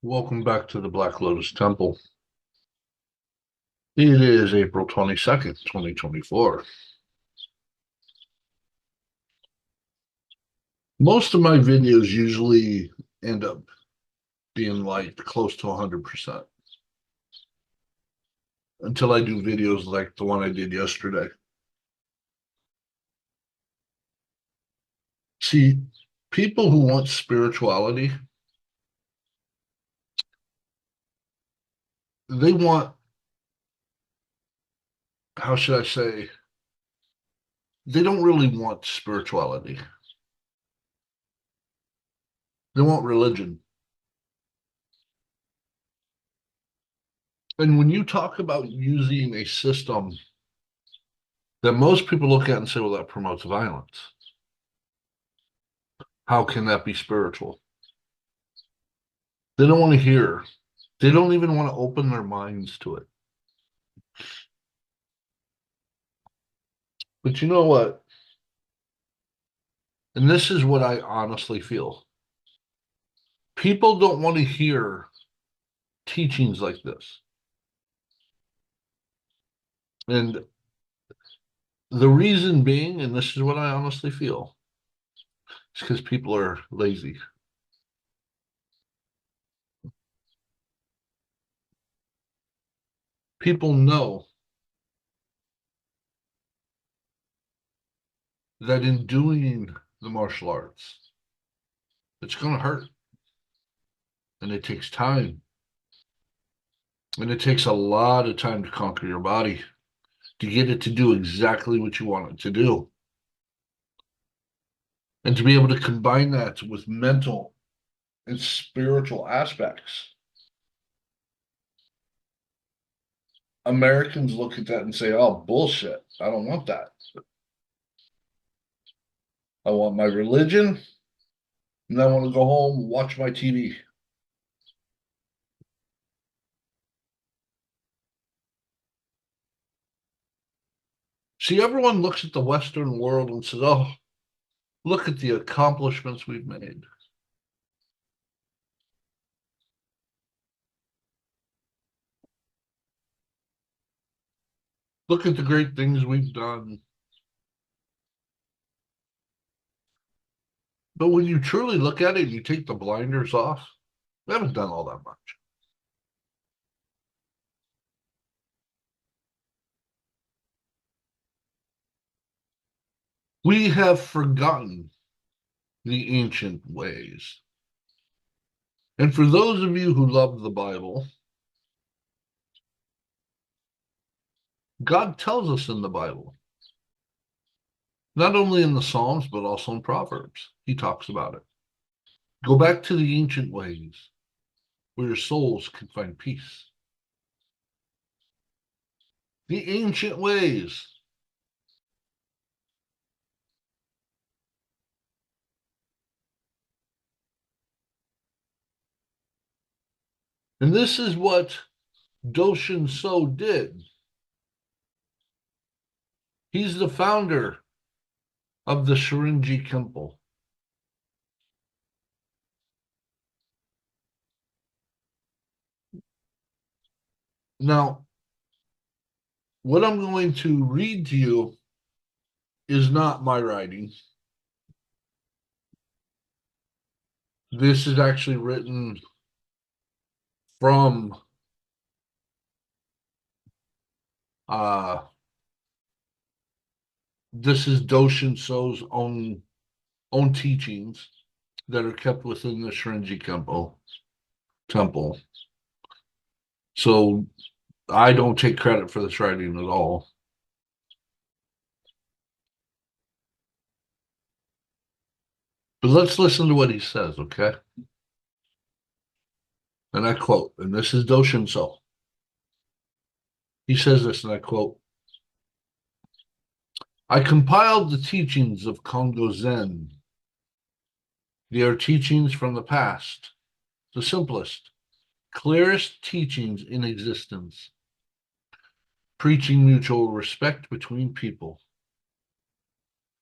Welcome back to the Black Lotus Temple. It is April 22nd, 2024. Most of my videos usually end up being like close to 100% until I do videos like the one I did yesterday. See, people who want spirituality, they want, how should I say, they don't really want spirituality. They want religion. And when you talk about using a system that most people look at and say, well, that promotes violence, how can that be spiritual? They don't want to hear. They don't even want to open their minds to it. But you know what? And this is what I honestly feel. People don't want to hear teachings like this. And the reason being, and this is what I honestly feel, is because people are lazy. People know that in doing the martial arts, it's going to hurt. And it takes time. And it takes a lot of time to conquer your body, to get it to do exactly what you want it to do. And to be able to combine that with mental and spiritual aspects. Americans look at that and say, oh, bullshit. I don't want that. I want my religion, and I want to go home, watch my TV. See, everyone looks at the Western world and says, oh, look at the accomplishments we've made. Look at the great things we've done. But when you truly look at it and you take the blinders off, we haven't done all that much. We have forgotten the ancient ways. And for those of you who love the Bible, God tells us in the Bible, not only in the Psalms, but also in Proverbs, he talks about it. Go back to the ancient ways where your souls can find peace. The ancient ways. And this is what Doshin So did. He's the founder of the Shirinji Temple. Now, what I'm going to read to you is not my writing. This is actually written from this is Doshin So's own teachings that are kept within the Shirinji temple. So I don't take credit for this writing at all. But let's listen to what he says, okay? And I quote, and this is Doshin So. He says this, and I quote, I compiled the teachings of Kongo Zen. They are teachings from the past, the simplest, clearest teachings in existence, preaching mutual respect between people.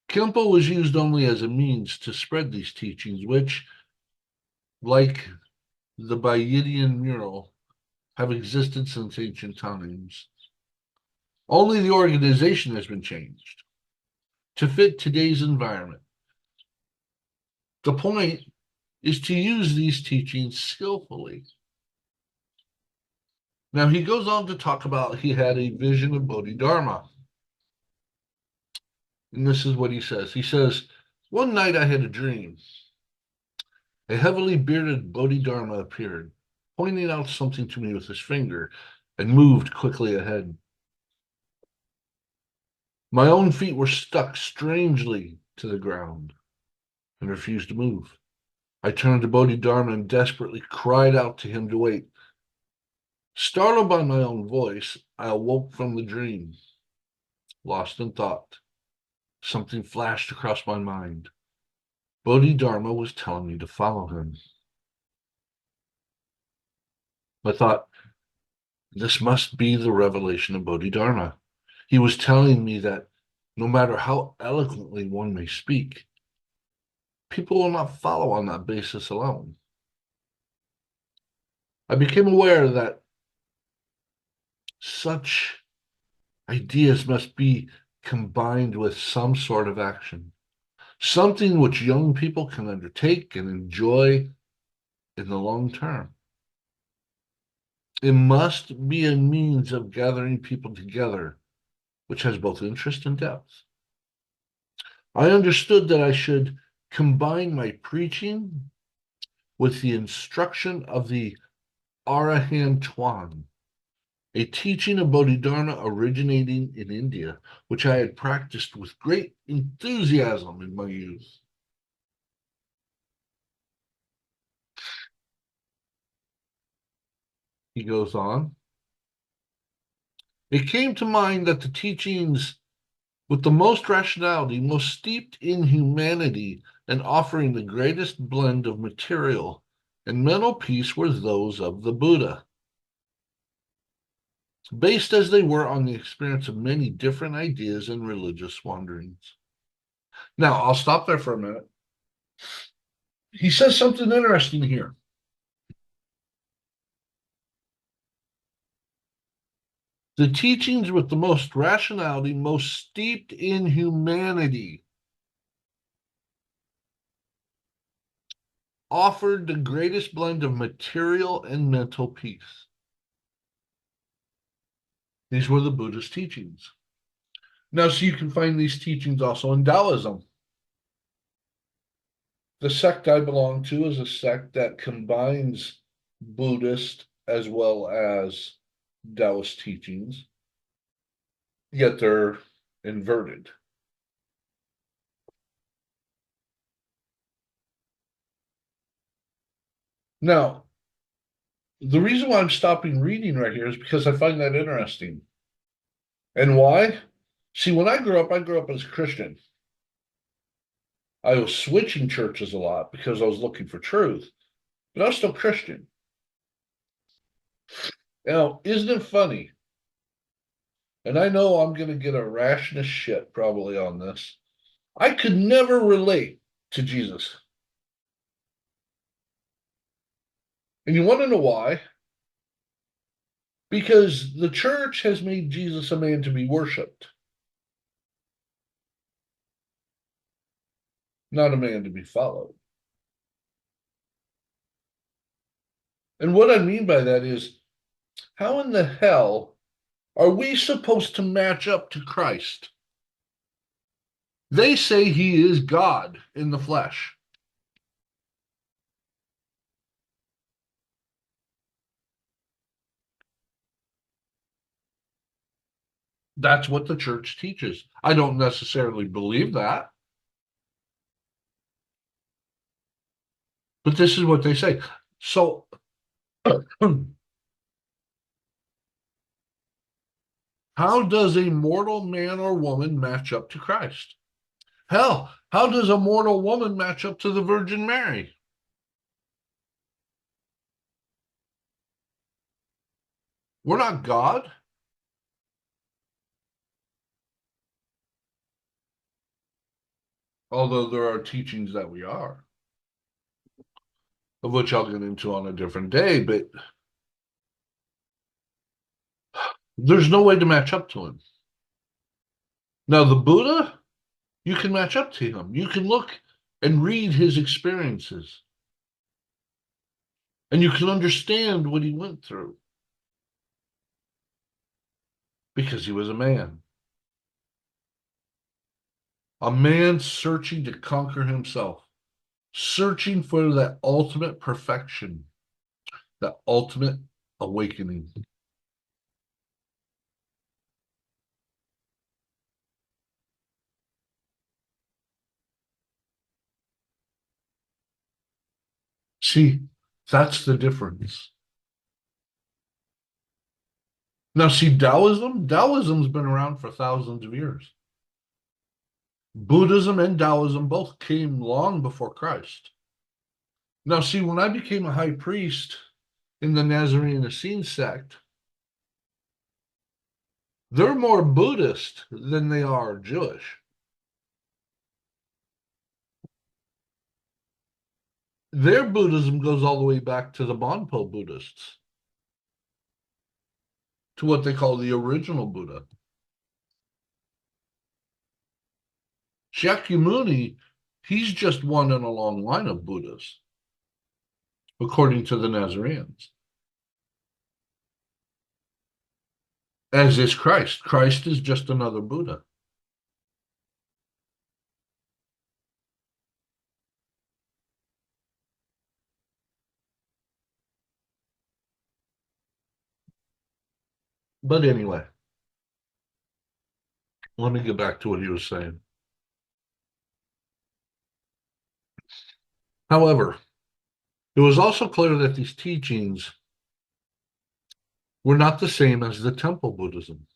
Kempo was used only as a means to spread these teachings, which, like the Bayesian mural have existed since ancient times. Only the organization has been changed to fit today's environment. The point is to use these teachings skillfully. Now, he goes on to talk about he had a vision of Bodhidharma. And this is what he says. He says, one night I had a dream. A heavily bearded Bodhidharma appeared, pointing out something to me with his finger, and moved quickly ahead. My own feet were stuck strangely to the ground and refused to move. I turned to Bodhidharma and desperately cried out to him to wait. Startled by my own voice, I awoke from the dream. Lost in thought, something flashed across my mind. Bodhidharma was telling me to follow him. I thought, this must be the revelation of Bodhidharma. He was telling me that no matter how eloquently one may speak, people will not follow on that basis alone. I became aware that such ideas must be combined with some sort of action, something which young people can undertake and enjoy in the long term. It must be a means of gathering people together, which has both interest and depth. I understood that I should combine my preaching with the instruction of the Arahantuan, a teaching of Bodhidharma originating in India, which I had practiced with great enthusiasm in my youth. He goes on. It came to mind that the teachings with the most rationality, most steeped in humanity, and offering the greatest blend of material and mental peace were those of the Buddha, based as they were on the experience of many different ideas and religious wanderings. Now, I'll stop there for a minute. He says something interesting here. The teachings with the most rationality, most steeped in humanity, offered the greatest blend of material and mental peace. These were the Buddhist teachings. Now, so you can find these teachings also in Taoism. The sect I belong to is a sect that combines Buddhist as well as Taoist teachings, yet they're inverted. Now, the reason why I'm stopping reading right here is because I find that interesting. And why? See, when I grew up as a Christian. I was switching churches a lot because I was looking for truth, but I was still Christian. Now, isn't it funny? And I know I'm going to get a ration of shit probably on this. I could never relate to Jesus. And you want to know why? Because the church has made Jesus a man to be worshiped, not a man to be followed. And what I mean by that is, how in the hell are we supposed to match up to Christ? They say he is God in the flesh. That's what the church teaches. I don't necessarily believe that, but this is what they say. So, how does a mortal man or woman match up to Christ? Hell, how does a mortal woman match up to the Virgin Mary? We're not God, although there are teachings that we are. of which I'll get into on a different day, but there's no way to match up to him. Now, the Buddha, you can match up to him. You can look and read his experiences, and you can understand what he went through because he was a man searching to conquer himself, searching for that ultimate perfection, that ultimate awakening. See, that's the difference. Now, see, Taoism's been around for thousands of years. Buddhism and Taoism both came long before Christ. Now, see, when I became a high priest in the Nazarene Essene sect, they're more Buddhist than they are Jewish. Their Buddhism goes all the way back to the Bonpo Buddhists, to what they call the original Buddha. Shakyamuni, he's just one in a long line of Buddhas, according to the Nazarenes. As is Christ. Christ is just another Buddha. But anyway, let me get back to what he was saying. However, it was also clear that these teachings were not the same as the temple Buddhism,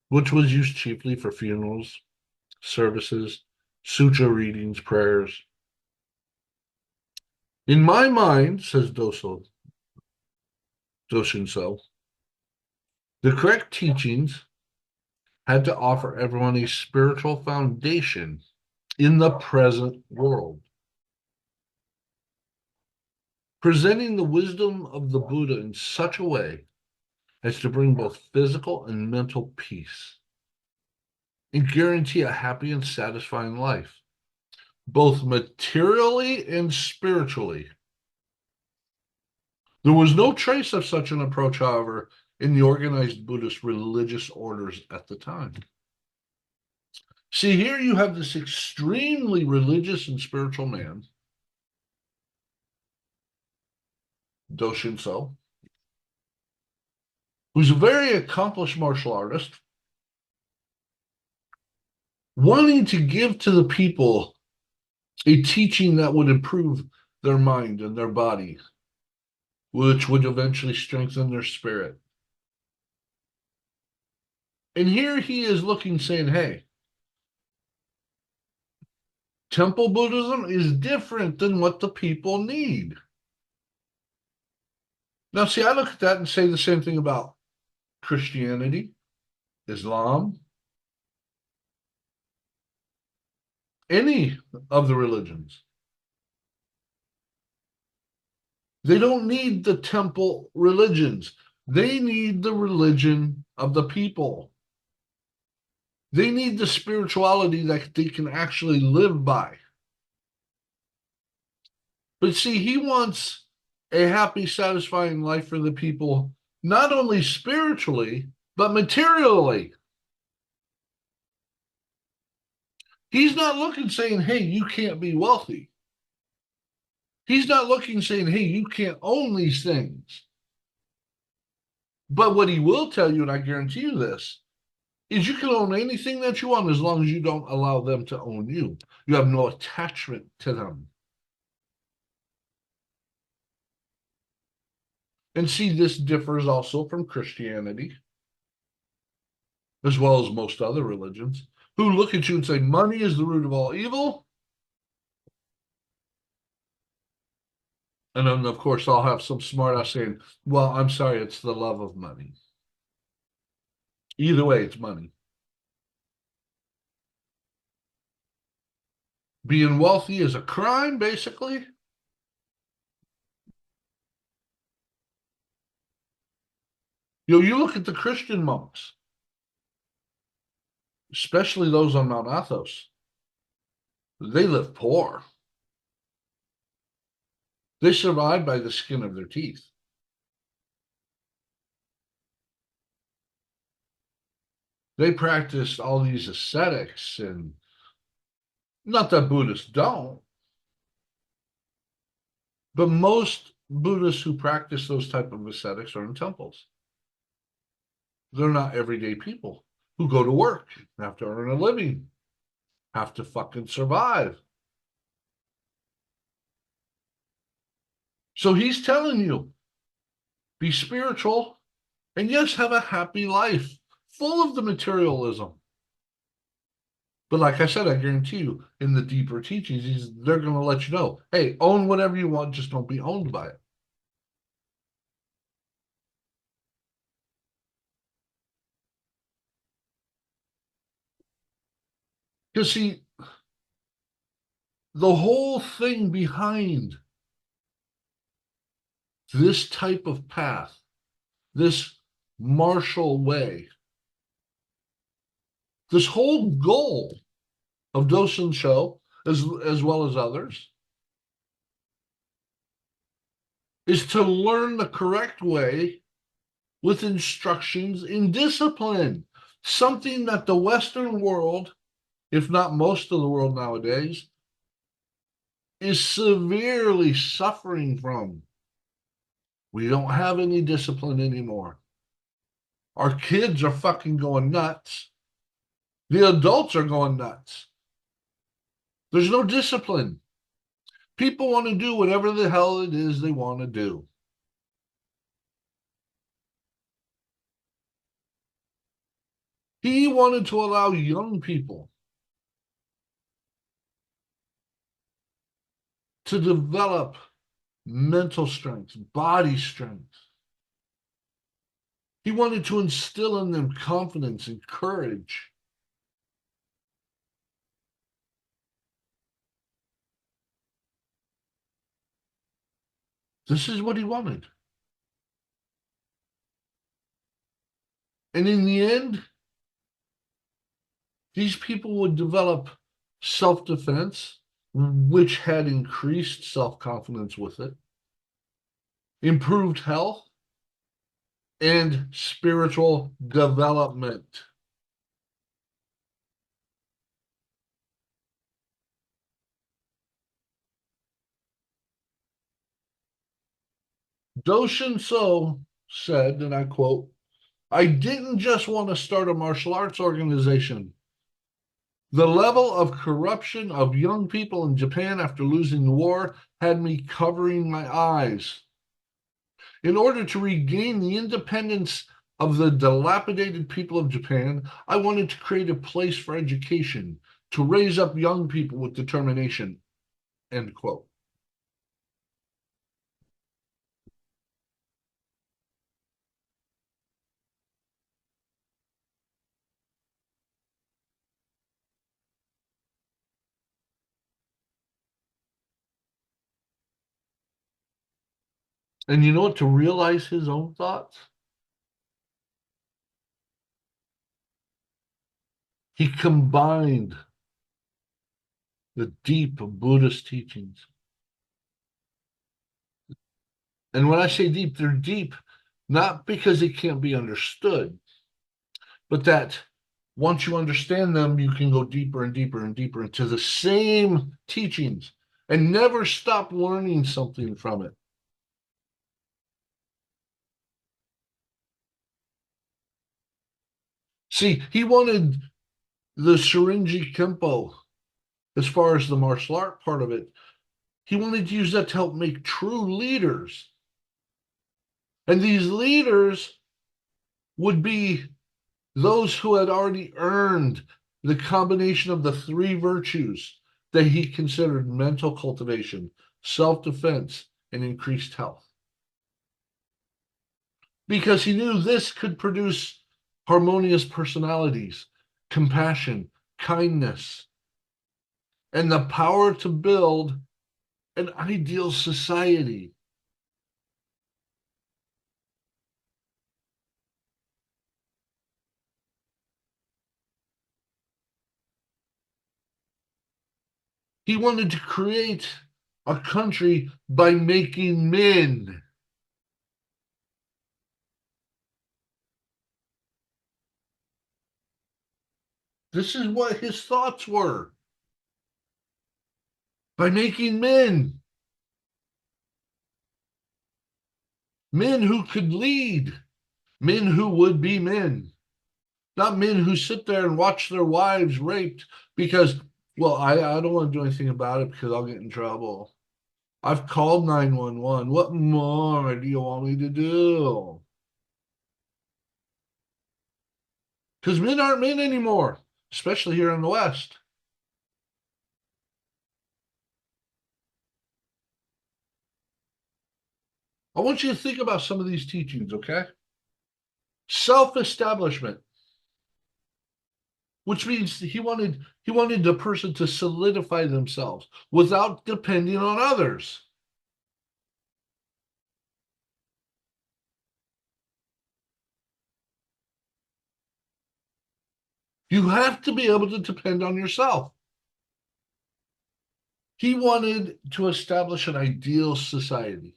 which was used chiefly for funerals, services, sutra readings, prayers. In my mind, says Doshin So, the correct teachings had to offer everyone a spiritual foundation in the present world, presenting the wisdom of the Buddha in such a way as to bring both physical and mental peace and guarantee a happy and satisfying life, both materially and spiritually. There was no trace of such an approach, however, in the organized Buddhist religious orders at the time. See, here you have this extremely religious and spiritual man, Doshin So, who's a very accomplished martial artist, wanting to give to the people a teaching that would improve their mind and their body, which would eventually strengthen their spirit. And here he is looking, saying, hey, temple Buddhism is different than what the people need. Now, see, I look at that and say the same thing about Christianity, Islam, any of the religions. They don't need the temple religions. They need the religion of the people. They need the spirituality that they can actually live by. But see, he wants a happy, satisfying life for the people, not only spiritually, but materially. He's not looking saying, hey, you can't be wealthy. He's not looking saying, hey, you can't own these things. But what he will tell you, and I guarantee you this, is you can own anything that you want as long as you don't allow them to own you. You have no attachment to them. And see, this differs also from Christianity, as well as most other religions, who look at you and say, money is the root of all evil. And then, of course, I'll have some smart ass saying, well, I'm sorry, it's the love of money. Either way, it's money. Being wealthy is a crime, basically. You look at the Christian monks, especially those on Mount Athos. They live poor. They survive by the skin of their teeth. They practiced all these ascetics, and not that Buddhists don't, but most Buddhists who practice those type of ascetics are in temples. They're not everyday people who go to work, have to earn a living, have to fucking survive. So he's telling you, be spiritual, and yes, have a happy life, full of the materialism. But like I said, I guarantee you, in the deeper teachings, they're going to let you know, hey, own whatever you want, just don't be owned by it. Because see, the whole thing behind this type of path, this martial way, this whole goal of Doshin Show, as well as others, is to learn the correct way with instructions in discipline, something that the Western world, if not most of the world nowadays, is severely suffering from. We don't have any discipline anymore. Our kids are fucking going nuts. The adults are going nuts. There's no discipline. People want to do whatever the hell it is they want to do. He wanted to allow young people to develop mental strength, body strength. He wanted to instill in them confidence and courage. This is what he wanted. And in the end, these people would develop self-defense, which had increased self-confidence with it, improved health, and spiritual development. Doshin So said, and I quote, I didn't just want to start a martial arts organization. The level of corruption of young people in Japan after losing the war had me covering my eyes. In order to regain the independence of the dilapidated people of Japan, I wanted to create a place for education, to raise up young people with determination. End quote. And you know what? To realize his own thoughts, he combined the deep Buddhist teachings. And when I say deep, they're deep not because they can't be understood, but that once you understand them, you can go deeper and deeper and deeper into the same teachings and never stop learning something from it. See, he wanted the Shirinji Kempo, as far as the martial art part of it, he wanted to use that to help make true leaders. And these leaders would be those who had already earned the combination of the three virtues that he considered mental cultivation, self-defense, and increased health. Because he knew this could produce harmonious personalities, compassion, kindness, and the power to build an ideal society. He wanted to create a country by making men. This is what his thoughts were. By making men, men who could lead, men who would be men, not men who sit there and watch their wives raped because, well, I don't want to do anything about it because I'll get in trouble. I've called 911. What more do you want me to do? Because men aren't men anymore, especially here in the West. I want you to think about some of these teachings, okay? Self-establishment, which means he wanted the person to solidify themselves without depending on others. You have to be able to depend on yourself. He wanted to establish an ideal society.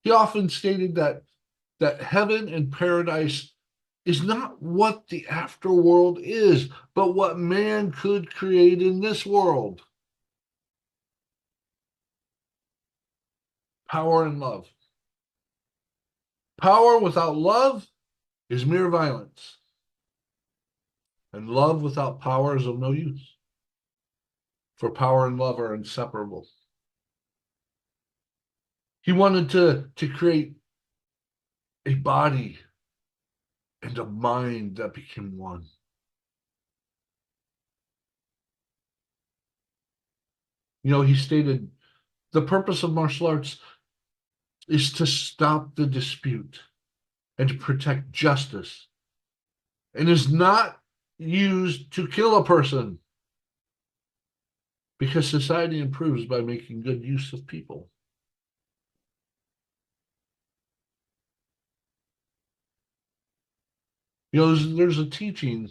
He often stated that heaven and paradise is not what the afterworld is, but what man could create in this world. Power and love. Power without love is mere violence, and love without power is of no use, for power and love are inseparable. He wanted to create a body and a mind that became one. He stated the purpose of martial arts is to stop the dispute and to protect justice, and is not used to kill a person, because society improves by making good use of people. There's a teaching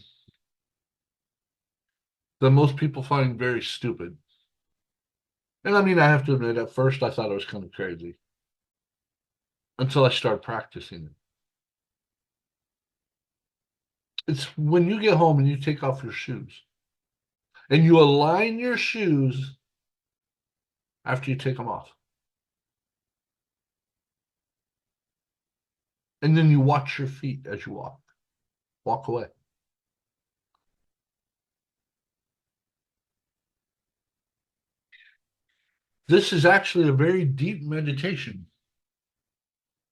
that most people find very stupid. And I mean, I have to admit, at first I thought it was kind of crazy until I started practicing it. It's when you get home and you take off your shoes and you align your shoes after you take them off. And then you watch your feet as you walk away. This is actually a very deep meditation,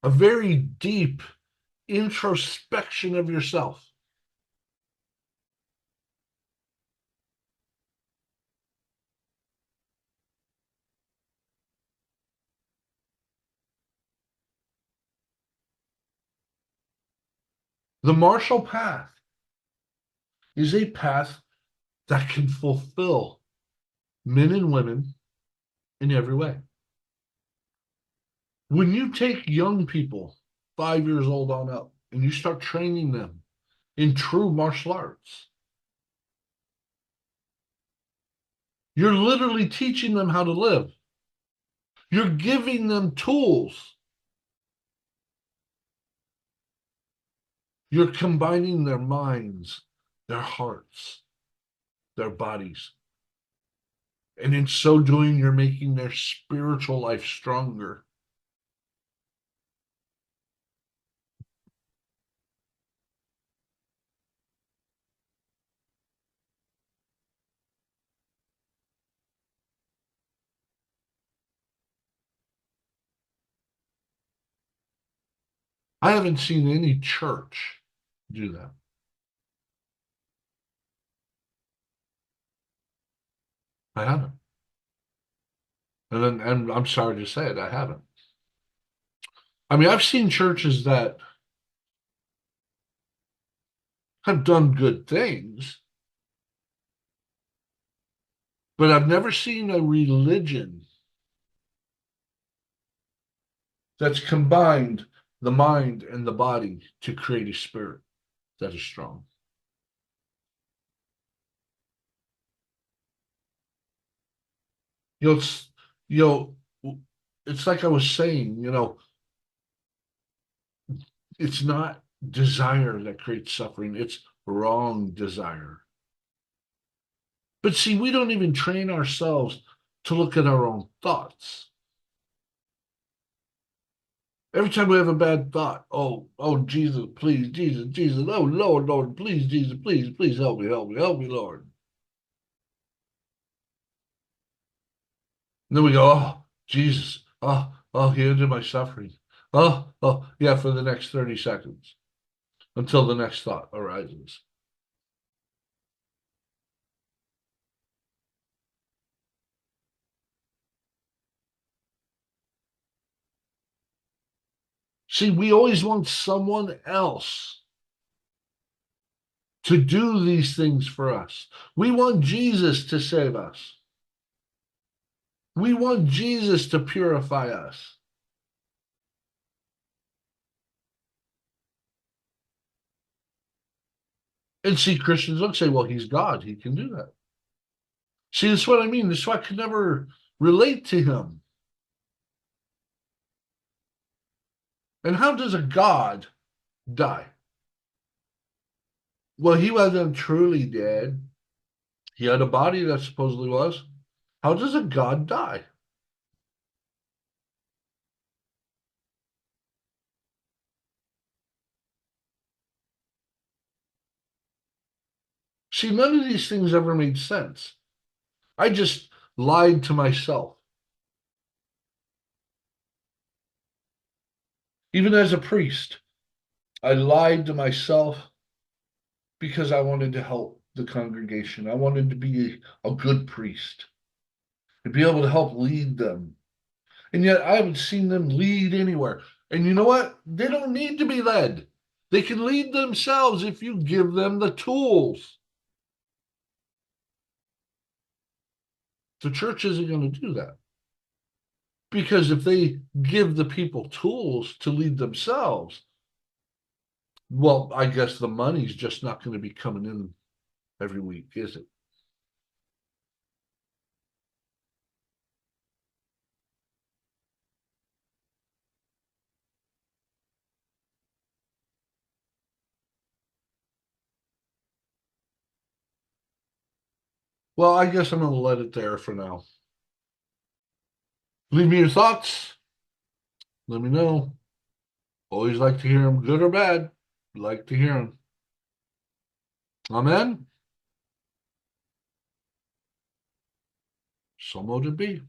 a very deep introspection of yourself. The martial path is a path that can fulfill men and women in every way. When you take young people, 5 years old on up, and you start training them in true martial arts, you're literally teaching them how to live. You're giving them tools. You're combining their minds, their hearts, their bodies. And in so doing, you're making their spiritual life stronger. I haven't seen any church do that. I haven't. And I'm sorry to say it, I haven't. I mean, I've seen churches that have done good things, but I've never seen a religion that's combined the mind and the body to create a spirit that is strong. You know, you know, it's like I was saying, it's not desire that creates suffering, it's wrong desire. But see, we don't even train ourselves to look at our own thoughts. Every time we have a bad thought, oh, Jesus, please, Jesus, Jesus, oh, Lord, Lord, please, Jesus, please, please help me, help me, help me, Lord. And then we go, oh, Jesus, he ended my suffering. Yeah, for the next 30 seconds until the next thought arises. See, we always want someone else to do these things for us. We want Jesus to save us. We want Jesus to purify us. And see, Christians don't say, well, he's God. He can do that. See, that's what I mean. That's why I could never relate to him. And how does a God die? Well, he wasn't truly dead. He had a body that supposedly was. How does a God die? See, none of these things ever made sense. I just lied to myself. Even as a priest, I lied to myself because I wanted to help the congregation. I wanted to be a good priest to be able to help lead them. And yet I haven't seen them lead anywhere. And you know what? They don't need to be led. They can lead themselves if you give them the tools. The church isn't going to do that. Because if they give the people tools to lead themselves, well, I guess the money's just not going to be coming in every week, is it? Well, I guess I'm going to let it there for now. Leave me your thoughts. Let me know. Always like to hear them, good or bad. Like to hear them. Amen. So mote it be.